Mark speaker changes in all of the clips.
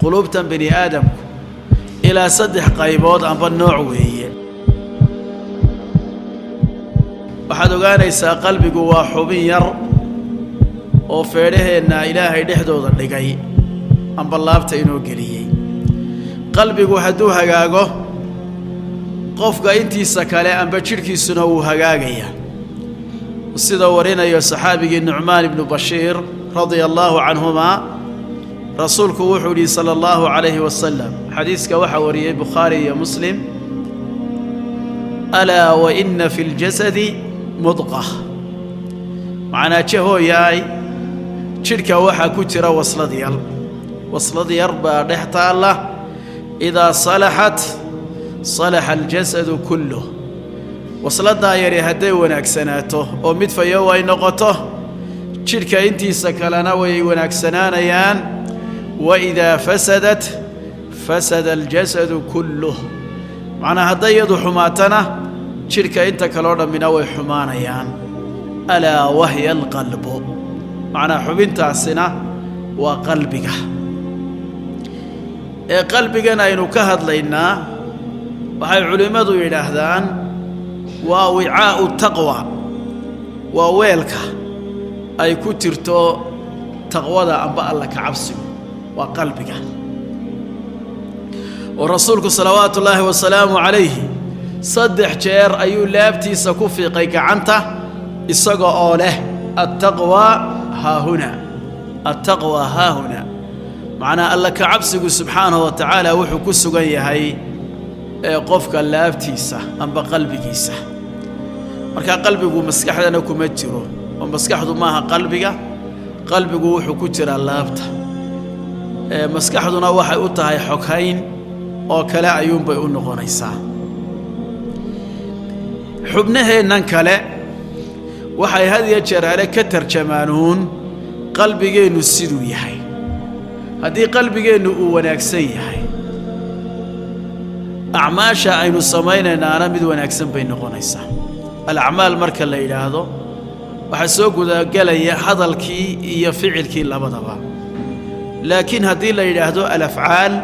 Speaker 1: قلوبتن بني آدم إلى صدح قيبود أنبا النوع وهي waxaad ogaanaysaa qalbigu waa xubin yar oo feedhaheena Ilaahay dhexdooda dhigay amba laabta inoo geliyay qalbigu hadduu hagaago qofka intiisa kale amba jirkiisuna uu hagaagaya sida warinayo saxaabigii Nu'man ibn Bashir radiyallahu anhuma rasuulku wuxuu yiri sallallahu alayhi wasallam xadiiska waxa wariyay Bukhari iyo Muslim ala wa inna fil jasadi مضغة معنا جهو ياي شركة وحا كتيرا وصل ديال بارحة الله إذا صلحت صلح الجسد كله وصل دايري هدي وناكسناته ومد فيو اي نقطه شركة انتي سكالنا وي وناكسنانا يان وإذا فسدت فسد الجسد كله معنا هدي يدو حماتنا شركة انت كالونا من أوي حمانيان ألا وهي القلب معنى حبنت السنة وقلبك قلبك ناينو كهد لينا وحي علماء إلهدان ووعاء التقوى وويلك أي كترتو تقوى ذا أنباء لك عبسك وقلبك ورسولك صلوات الله والسلام عليه صدح جير أيو لابتي سكوفي قيقعنته إساقو أوله التقوى ها هنا التقوى ها هنا معنى الله كعبسك سبحانه وتعالى وحو كسوغن يهي قفك لابتيسا أم بقلبكيسا مركا قلبك مسكحدنا كمجرو ومسكحدو ماها قلبك وحو كتر اللابتا مسكحدنا وحي أتهي حكاين وكلا عيون بيقول نغنيسا xubnaheennan kale waxay had iyo jeer hore ka tarjamaanuun qalbigeenu siduu yahay haddii qalbigeenu uu wanaagsan yahay acmaasha aynu samaynaynaana mid wanaagsan bay noqonaysaa alacmaal marka la yidhaahdo waxaa soo gudagelaya hadalkii iyo ficilkii labadaba laakiin haddii la yidhaahdo alafcaal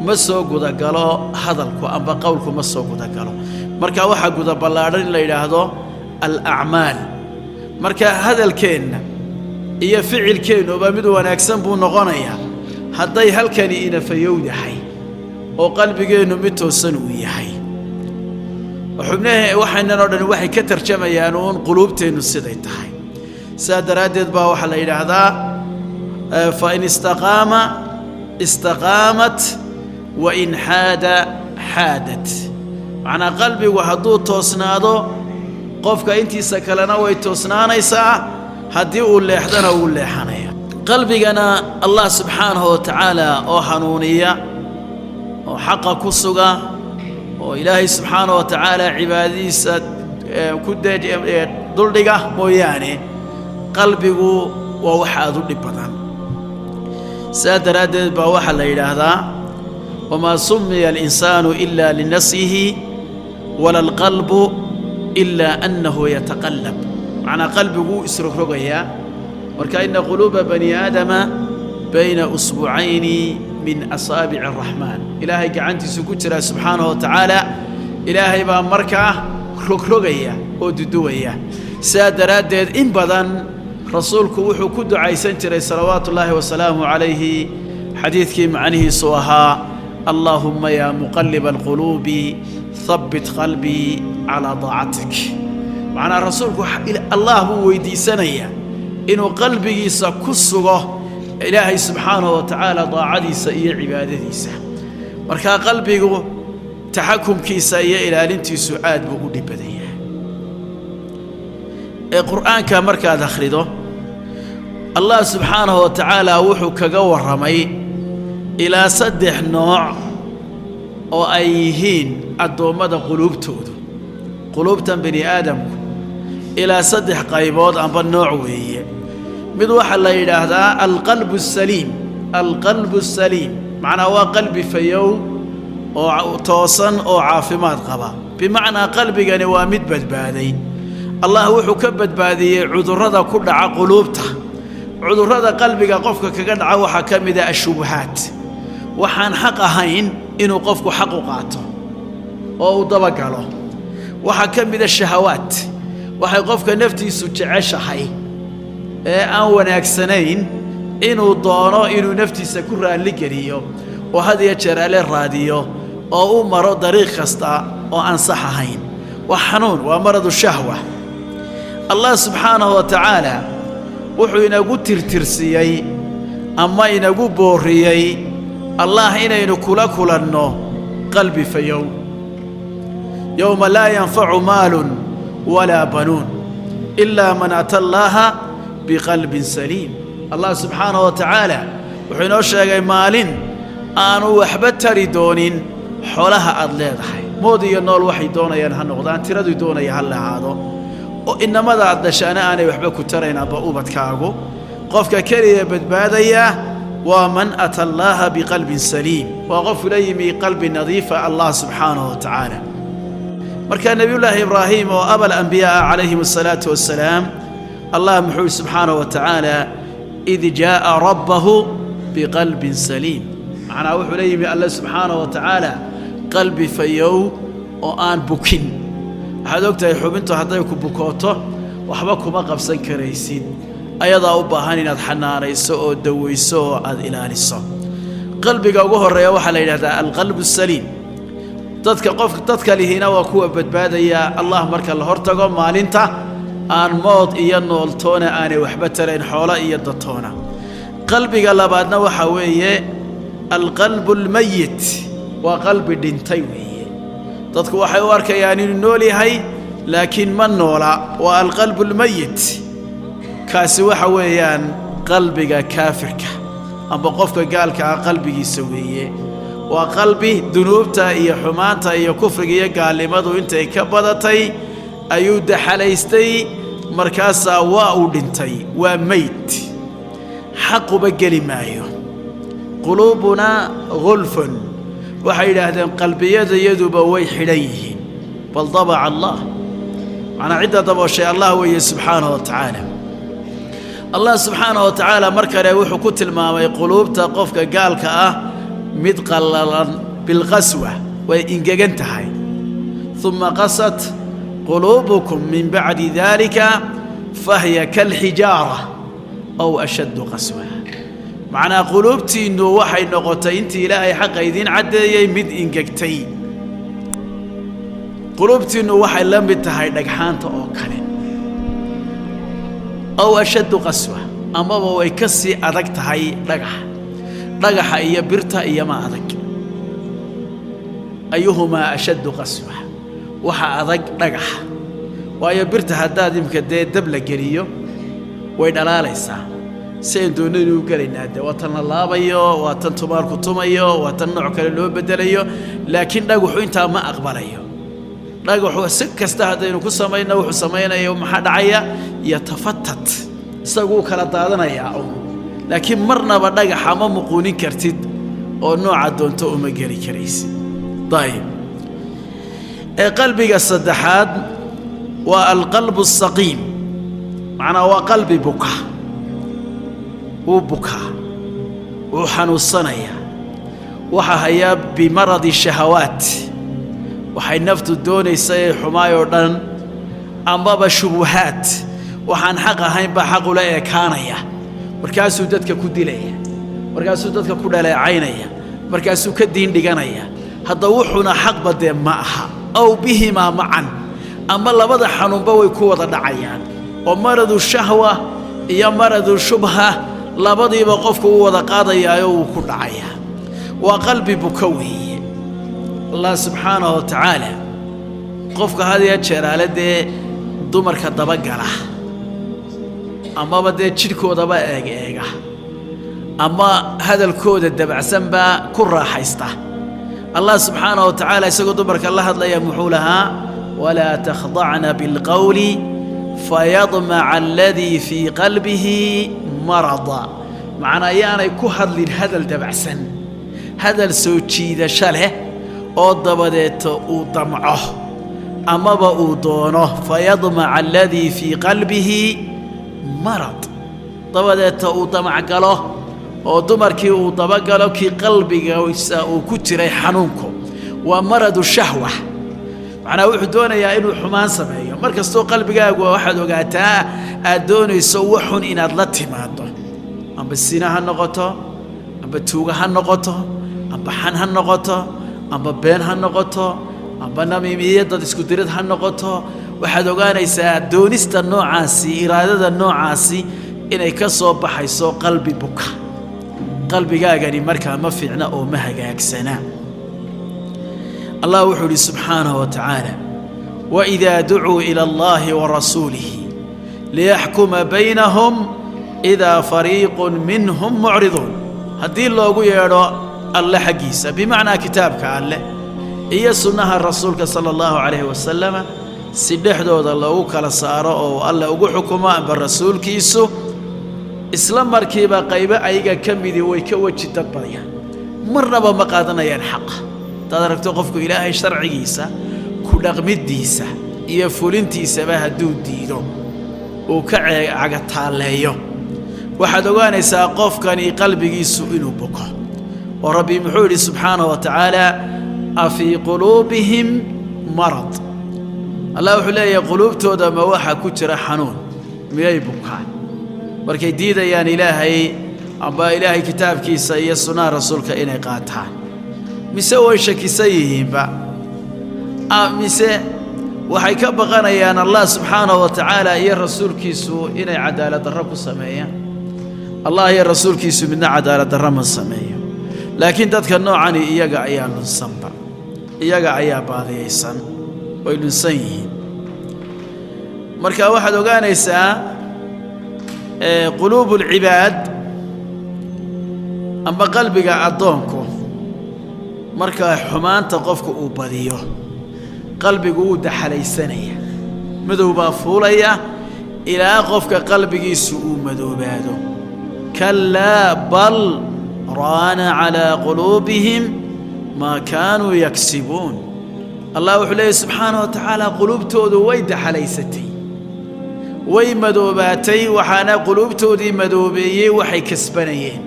Speaker 1: ma soo gudagalo hadalku amba qowlku ma soo gudagalo marka waxa guda ballaaran in la yiraahdo al-a'mal marka hadalkeena iyo ficilkeenu ba mid wanaagsan buu noqonayaa haday halkani ina fayowdahay oo qalbigeenu mid toosan u yahay xubnaha waxayna oo dhan waxay ka tarjamayaan oo quluubteenu siday tahay saadaradeed ba waxa la yiraahdaa fa in istaqamat wa in hadat معنى قلبي وحدو توسنادو قفك انتي سكلنا ويتوسنانيسا هدي اللي احدنا واللي حنيا قلبي انا الله سبحانه وتعالى او حنونية او حق كسوغا او الهي سبحانه وتعالى عبادي كده دولدقا موياني قلبي ووحادو لبطان سادراد بوحا ليلة هذا وما سمي الإنسان إلا لنفسه ولا القلب إلا أنه يتقلب معنى قلبه يسرق رقيا وكأن قلوب بني آدم بين أصبعين من أصابع الرحمن إلهي قعنتي سكترا سبحانه وتعالى إلهي بأمركة رقيا وددويا سادرات إن بدن رسولك وحو كد عيسان تري صلوات الله وسلامه عليه حديثك معنه سوها اللهم يا مقلب القلوب ثبت قلبي على طاعتك معنى رسولك الله هو يدي سنية إنه قلبي سكسره إلهي سبحانه وتعالى طاعتي سئي عبادتي سه مركا قلبي تحكم كي سئي إلى لنتي سعاد بقول بديه القرآن كمركا دخرده الله سبحانه وتعالى وحو كجور رمي إلى صدح نوع أو أيهين الدومة قلوبتن بني آدم إلى صدح قيبود أم بالنوع وهي مدوح الله يلاهدا القلب السليم معنى هو قلبي فيو أو توصن أو عافمات قبا بمعنى قلبي يعني وامد بدبادي الله وحو كبد بادي عذر هذا كل قلوبته عذر هذا قلبك قفك كقدع وحكم ذا الشبهات waxaan xaq ahayn inuu qofku xaq u qaato oo uu daba galo waxa ka mid ah shahawaat waxay qofka naftiisu jeceshahay ee aan wanaagsanayn inuu doono inuu naftiisa ku raali geliyo oo had iyo jeer ale raadiyo oo uu maro dariiq kasta oo aan sax ahayn waa xanuun waa maradu shahwa allah subxaanahu wa tacaala wuxuu inagu tirtirsiyey ama inagu booriyey allah inaynu kula kulanno qalbi fayow yowma laa yanfacu maalun walaa banuun ilaa man ata allaha biqalbin saliim allah subxaanahu wa tacaala wuxuu inoo sheegay maalin aanu waxba tari doonin xoolaha aad leedahay mood iyo nool waxay doonayaan ha noqdaan tiraduu doonaya ha lahaado oo inamada aad dhashaana aanay waxba ku tarayn aba ubadkaagu qofka keliya badbaadaya waa man ata allaha biqalbin saliim waa qof la yimi qalbi nadiifa allah subxaanahu wa tacaala marka nabiyullaahi ibraahim oo abal anbiyaa calayhim asalaatu wassalaam allah muxuu subxaanahu wa tacaala id jaa'a rabbahu biqalbin saliim macnaa wuxuu la yimi alla subxaanahu wa tacaala qalbi fayow oo aan bukin waxaad ogtahay xubintu hadday ku bukooto waxba kuma qabsan karaysid ayadaa u baahan inaad xanaanayso oo dawayso oo aad ilaaliso qalbiga ugu horeeya waxaa la yidhahdaa alqalbu saliim dadka lihiina waa kuwa badbaadaya allah marka la hortago maalinta aan mood iyo nooltoona aanay waxba tarayn xoolo iyo dadtoona qalbiga labaadna waxaa weeye alqalbu almayit waa qalbi dhintay weeye dadku waxay u arkayaan inuu nool yahay laakiin ma noola waa alqalbu almayit kaasi waxa weeyaan qalbiga kaafirka amba qofka gaalka ah qalbigiisa weeye waa qalbi dunuubta iyo xumaanta iyo kufriga iyo gaalnimadu intay ka badatay ayuu daxalaystay markaasaa waa uu dhintay waa mayd xaquba geli maayo quluubunaa gulfun waxay yidhaahdeen qalbiyadayaduba way xidhan yihiin bal dabaca allah macnaa cidda dabooshay allah weeye subxaanahu wa tacaala allah subxaanahu wa tacaala mar kale wuxuu ku tilmaamay quluubta qofka gaalka ah mid qallalan bilqaswa way ingegan tahay uma qasat quluubukum min bacdi dalika fahiya kalxijaara aw ashaddu qaswa macnaa quluubtiinnu waxay noqotay intii ilaahay xaqa idiin caddeeyey mid ingegtay quluubtiinnu waxay la mid tahay dhagxaanta oo kale aw ashaddu qaswa amaba way ka sii adag tahay dhagaxa iyo birta iyo ma adag ayuhumaa ashaddu qaswa waxa adag dhagaxa waayo birta haddaad imka dee dab la geliyo way dhalaalaysaa sayn doonaynu u gelaynaa dee waa tan la laabayo waa tan tumaarku tumayo waa tan nooc kale loo bedelayo laakiin dhagaxu intaa ma aqbalayo dhagaxu si kasta haddaynu ku samayno wuxuu samaynayo maxaa dhacaya yatafatat isaguu kala daadanayaa laakiin marnaba dhagaxa ma muquunin kartid oo nooca doonto uma geli karaysid dayib ee qalbiga saddexaad waa alqalbu asaqiim macnaa waa qalbi buka wuu bukaa wuu xanuunsanayaa waxa hayaa bimaradi shahawaat waxay naftu doonaysa ee xumaayoo dhan amaba shubuhaat waxaan xaq ahayn baa xaq ula eekaanaya markaasuu dadka ku dilaya markaasuu dadka ku dhaleecaynaya markaasuu ka diin dhiganaya hadda wuxuuna xaqba dee ma aha aw bihimaa macan ama labada xanuunba way ku wada dhacayaan oo maradu shahwa iyo maradu shubha labadiiba qofku uu wada qaadayaayo wuu ku dhacayaa waa qalbi buka weeye allah subxaanahu wa tacaala qofka had iyo jeer aale dee dumarka dabagala amaba dee jidhkoodaba eega ama hadalkooda dabacsan baa ku raaxaysta allah subxaanahu wa tacaala isagoo dumarka la hadlaya muxuu lahaa walaa takhdacna bilqowli fayadmaca aladii fii qalbihi marada macnaa yaanay ku hadlin hadal dabacsan hadal soo jiidasho leh oo dabadeeto uu damco amaba uu doono fayadmaca aladii fii qalbihi marad dabadeeto uu damac galo ودمركي وطبقلو كي قلبي وكتري حنونكو ومرض الشهوة أنا وحدون يا إنه حمان سمعيه مركز تو قلبي واحد وقعتا أدون يسوحون إن أدلتي ماده أم بالسينة هالنقطة أم بالتوجه هالنقطة أم بحن هالنقطة أم ببين هالنقطة أم بناميمية تدسكتيرت هالنقطة واحد وقعنا يسا دونيست النوع عاسي إرادة النوع عاسي إن يكسر بحيسو قلبي بكا قلبي جاني مركز ما فينا أو مهجاك سنة الله وحده سبحانه وتعالى وإذا دعوا إلى الله ورسوله ليحكم بينهم إذا فريق منهم معرضون هدي الله يرى الله حقيسة بمعنى كتابك الله هي سنة الرسول صلى الله عليه وسلم سيدح دود الله كلا سارة أو الله أقول حكما بالرسول كيسو إسلام مركبة قيبة أيجا كم ذي ويكوتش تبريا مرة بمقادنا ينحق تدرك توقفك إلهي شرعيسة كل غمديسة يفولنتيسة بها دود دينو وكعقتها لهيو واحد وقال يساقف كان قلبي يسئل بكى وربي محوري سبحانه وتعالى أفي قلوبهم مرض الله وحلاه قلوب تودا مواحا كتر حنون مياي بكى بركي ديدا يعني إلهي أبا إلهي كتاب كيسا يسنا رسولك إني قاتها مسوي شكي سيهم با مسا waxay ka baqanayaan Allah subhanahu wa ta'ala iyo rasuulkiisu inay cadaalad darro ku sameeyaan Allah iyo rasuulkiisu midna cadaalad darro ma sameeyo laakiin dadka noocan iyaga ayaa lunsanba iyaga ayaa baadiyaysan way lunsan yihiin marka waxaad ogaanaysaa quluubul ibaad amba qalbiga adoonku marka xumaanta qofku uu badiyo قلبي قود حليسانية مذوبا فوليا إلى قفك قلبي سوء مذوباده كلا بل ران على قلوبهم ما كانوا يكسبون الله وحليه سبحانه وتعالى قلوب تودو ويد حليستي وي مذوباتي وحانا قلوب تودي مذوبيي وحي كسبانيين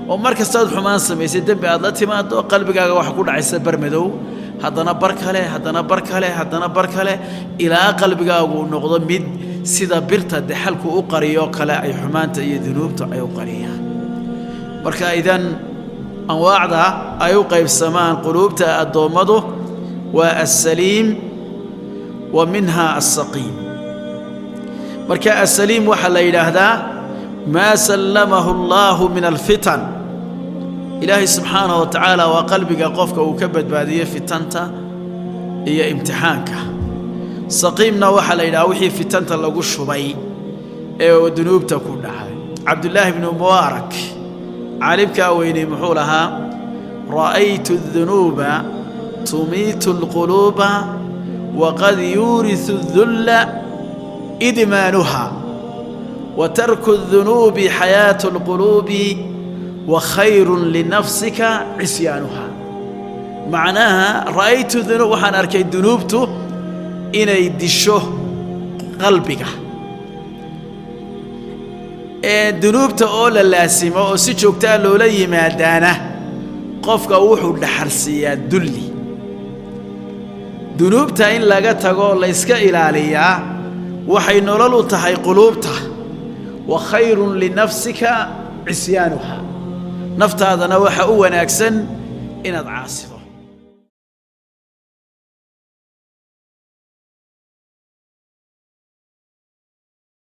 Speaker 1: ومركز تود حمان سميسي دنبي أضلتي ما دو قلبك وحكون عيسى برمذو هذانا بركله هذانا بركله هذانا بركله إلى قلبك أقول نقض مد سيدا برتا دحلك أقريو كلا أي حمانة أي ذنوب أي قرية بركة إذن أنواع ذا أي قيب السماء قلوب تأدومده والسليم ومنها السقيم بركة السليم وحل إله ذا ما سلمه الله من الفتن إلهي سبحانه وتعالى وقلبك قفك وكبد بادية في تنتا هي امتحانك سقيمنا وحل إلى وحي في تنتا لقو الشبي ودنوب تكون عبد الله بن مبارك علمك ويني محولها رأيت الذنوب تميت القلوب وقد يورث الذل إدمانها وترك الذنوب حياة القلوب وخير لنفسك عصيانها معناها رأيت الذنوب وحنا أركي ذنوبته إن يدشه قلبك ذنوبته أول اللاسمة وسيشوك تالو لي مادانة قفك وحو لحرسية دلي ذنوبته إن لقتها ليسك إلالية وحي نرلو تحي قلوبته وخير لنفسك عصيانها نفط هذا نوحة وناكسن إن العاصفة